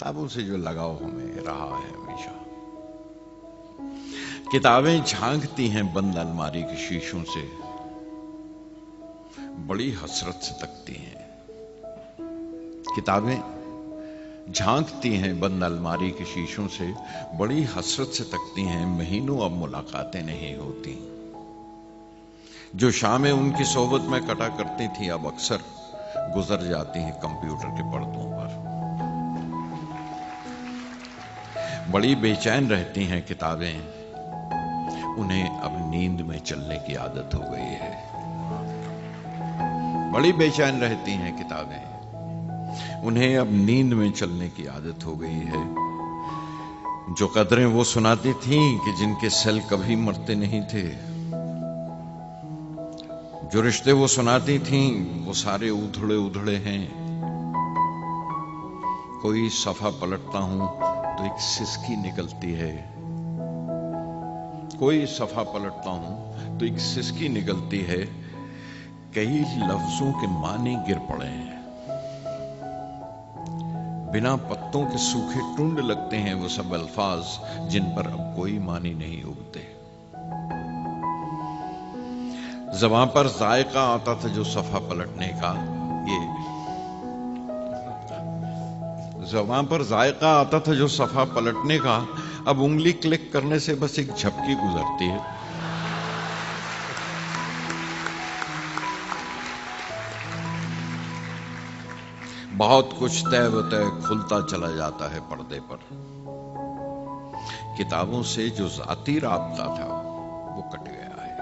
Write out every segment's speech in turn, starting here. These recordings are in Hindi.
किताबों से जो लगाव हमें रहा है हमेशा। किताबें झांकती हैं बंद अलमारी के शीशों से, बड़ी हसरत से तकती हैं। किताबें झांकती हैं बंद अलमारी के शीशों से, बड़ी हसरत से तकती हैं। महीनों अब मुलाकातें नहीं होती। जो शामें उनकी सोहबत में कटा करती थी अब अक्सर गुजर जाती हैं कंप्यूटर के पर्दों पर। बड़ी बेचैन रहती हैं किताबें, उन्हें अब नींद में चलने की आदत हो गई है। बड़ी बेचैन रहती हैं किताबें, उन्हें अब नींद में चलने की आदत हो गई है। जो कदरें वो सुनाती थीं कि जिनके सेल कभी मरते नहीं थे, जो रिश्ते वो सुनाती थीं वो सारे उधड़े उधड़े हैं। कोई सफा पलटता हूं तो एक सिसकी निकलती है, कोई सफा पलटता हूं तो एक सिसकी निकलती है। कई लफ्जों के माने गिर पड़े हैं, बिना पत्तों के सूखे टुंड लगते हैं वो सब अल्फाज जिन पर अब कोई मानी नहीं उगते। ज़बां पर जायका आता था जो सफा पलटने का, ये ज़बां पर जायका आता था जो सफा पलटने का, अब उंगली क्लिक करने से बस एक झपकी गुजरती है। बहुत कुछ तय व तय खुलता चला जाता है पर्दे पर। किताबों से जो जाती राबता था वो कट गया है।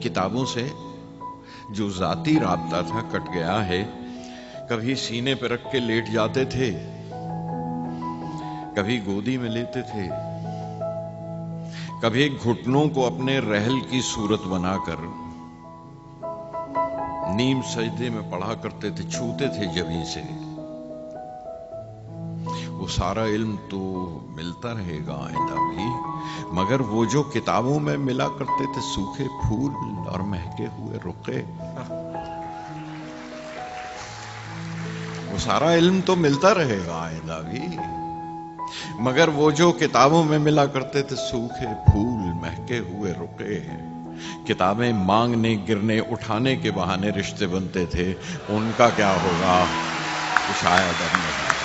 किताबों से जो जाती राबता था कट गया है। कभी सीने पर रख के लेट जाते थे, कभी गोदी में लेते थे, कभी घुटनों को अपने रहल की सूरत बनाकर नीम सजदे में पढ़ा करते थे, छूते थे जमीन से। वो सारा इल्म तो मिलता रहेगा आइंदा भी, मगर वो जो किताबों में मिला करते थे सूखे फूल और महके हुए रुके, वो सारा इल्म तो मिलता रहेगा आइंदा भी, मगर वो जो किताबों में मिला करते थे सूखे फूल महके हुए रुके। किताबें मांगने गिरने उठाने के बहाने रिश्ते बनते थे, उनका क्या होगा शायद अब नहीं।